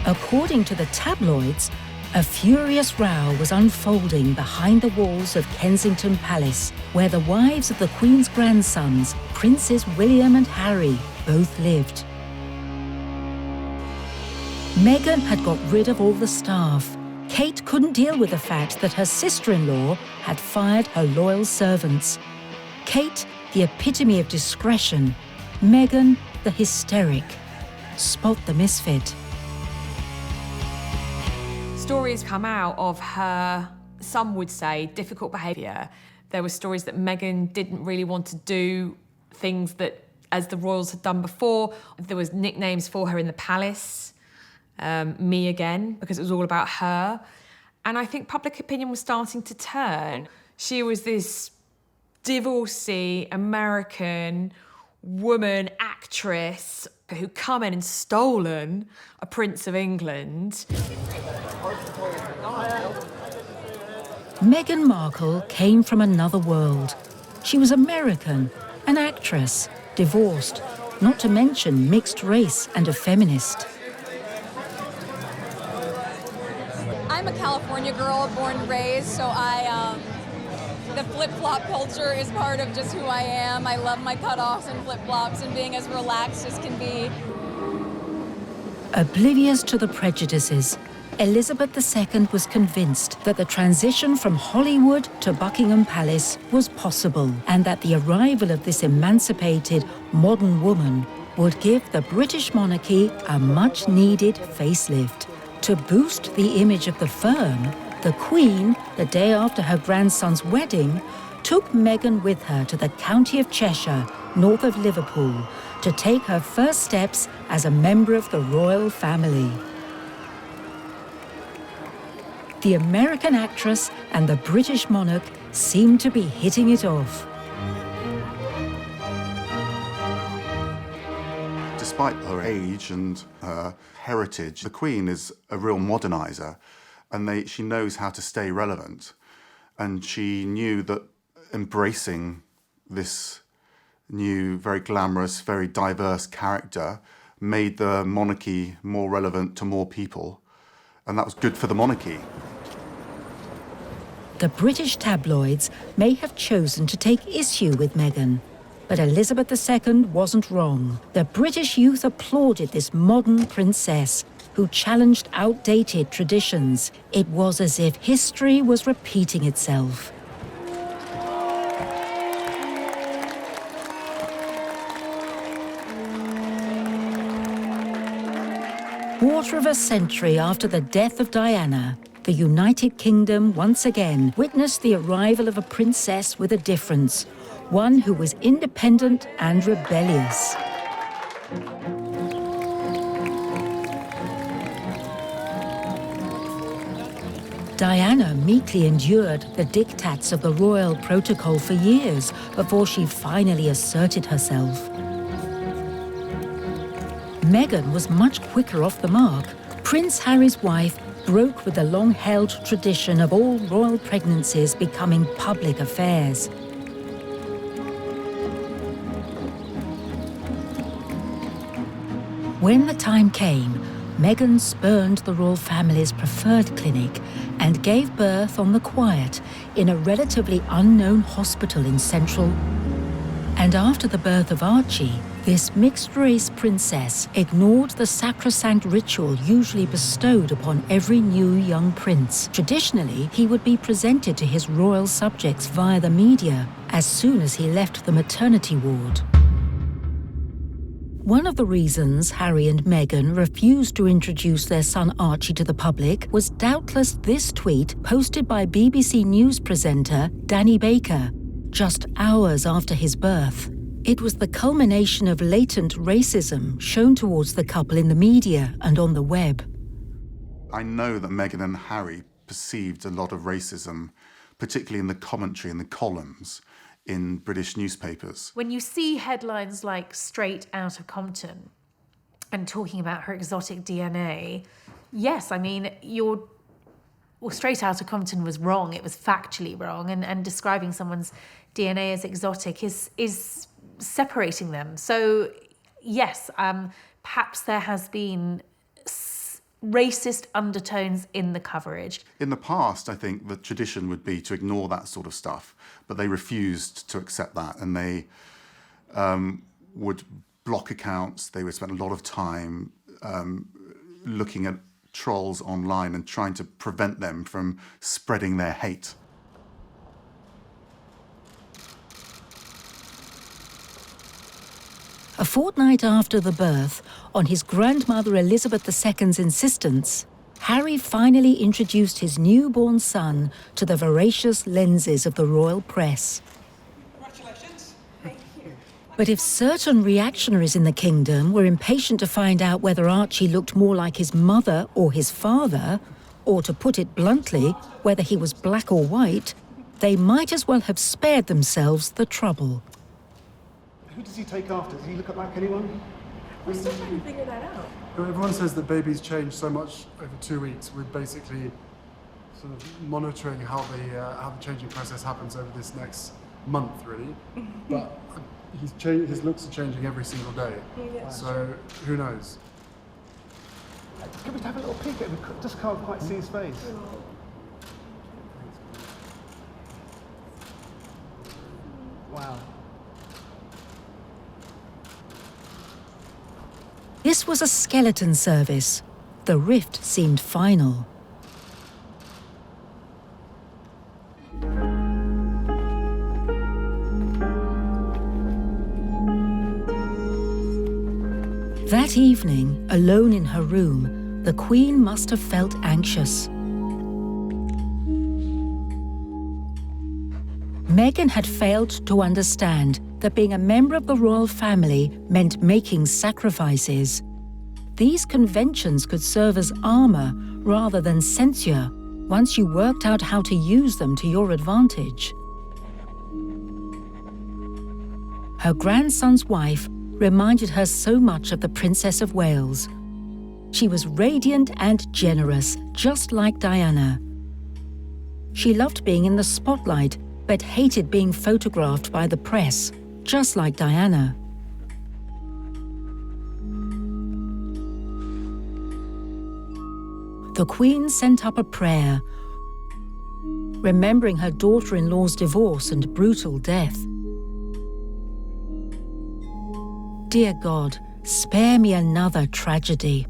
According to the tabloids, a furious row was unfolding behind the walls of Kensington Palace, where the wives of the Queen's grandsons, Princes William and Harry, both lived. Meghan had got rid of all the staff. Kate couldn't deal with the fact that her sister-in-law had fired her loyal servants. Kate, the epitome of discretion. Meghan, the hysteric. Spot the misfit. Stories come out of her, some would say, difficult behaviour. There were stories that Meghan didn't really want to do things that, as the royals had done before. There was nicknames for her in the palace, me again, because it was all about her. And I think public opinion was starting to turn. She was this divorcee American woman actress who come in and stolen a Prince of England. Meghan Markle came from another world. She was American, an actress, divorced, not to mention mixed race and a feminist. I'm a California girl, born and raised, so the flip-flop culture is part of just who I am. I love my cutoffs and flip-flops and being as relaxed as can be. Oblivious to the prejudices, Elizabeth II was convinced that the transition from Hollywood to Buckingham Palace was possible, and that the arrival of this emancipated, modern woman would give the British monarchy a much-needed facelift. To boost the image of the firm, the Queen, the day after her grandson's wedding, took Meghan with her to the county of Cheshire, north of Liverpool, to take her first steps as a member of the royal family. The American actress and the British monarch seemed to be hitting it off. Despite her age and her heritage, the Queen is a real moderniser, and she knows how to stay relevant. And she knew that embracing this new, very glamorous, very diverse character made the monarchy more relevant to more people, and that was good for the monarchy. The British tabloids may have chosen to take issue with Meghan, but Elizabeth II wasn't wrong. The British youth applauded this modern princess who challenged outdated traditions. It was as if history was repeating itself. Quarter of a century after the death of Diana, the United Kingdom once again witnessed the arrival of a princess with a difference, one who was independent and rebellious. Diana meekly endured the diktats of the royal protocol for years before she finally asserted herself. Meghan was much quicker off the mark. Prince Harry's wife broke with the long-held tradition of all royal pregnancies becoming public affairs. When the time came, Meghan spurned the royal family's preferred clinic and gave birth on the quiet in a relatively unknown hospital in central. And after the birth of Archie, this mixed-race princess ignored the sacrosanct ritual usually bestowed upon every new young prince. Traditionally, he would be presented to his royal subjects via the media as soon as he left the maternity ward. One of the reasons Harry and Meghan refused to introduce their son Archie to the public was doubtless this tweet posted by BBC News presenter Danny Baker, just hours after his birth. It was the culmination of latent racism shown towards the couple in the media and on the web. I know that Meghan and Harry perceived a lot of racism, particularly in the commentary and the columns in British newspapers. When you see headlines like "Straight Out of Compton" and talking about her exotic DNA, yes, I mean, Straight Out of Compton was wrong. It was factually wrong, and describing someone's DNA as exotic is separating them. So, yes, perhaps there has been racist undertones in the coverage. In the past, I think the tradition would be to ignore that sort of stuff, but they refused to accept that, and they would block accounts. They would spend a lot of time looking at trolls online and trying to prevent them from spreading their hate. A fortnight after the birth, on his grandmother Elizabeth II's insistence, Harry finally introduced his newborn son to the voracious lenses of the royal press. Congratulations. But if certain reactionaries in the kingdom were impatient to find out whether Archie looked more like his mother or his father, or to put it bluntly, whether he was black or white, they might as well have spared themselves the trouble. Who does he take after? Does he look like anyone? We're still trying to figure that out. Everyone says that babies change so much over 2 weeks. We're basically sort of monitoring how the changing process happens over this next month, really. But his looks are changing every single day. Yeah. So who knows? Can we have a little peek at him? We just can't quite see his face. Wow. This was a skeleton service. The rift seemed final. That evening, alone in her room, the Queen must have felt anxious. Meghan had failed to understand that being a member of the royal family meant making sacrifices. These conventions could serve as armor rather than censure once you worked out how to use them to your advantage. Her grandson's wife reminded her so much of the Princess of Wales. She was radiant and generous, just like Diana. She loved being in the spotlight, but hated being photographed by the press, just like Diana. The Queen sent up a prayer, remembering her daughter-in-law's divorce and brutal death. Dear God, spare me another tragedy.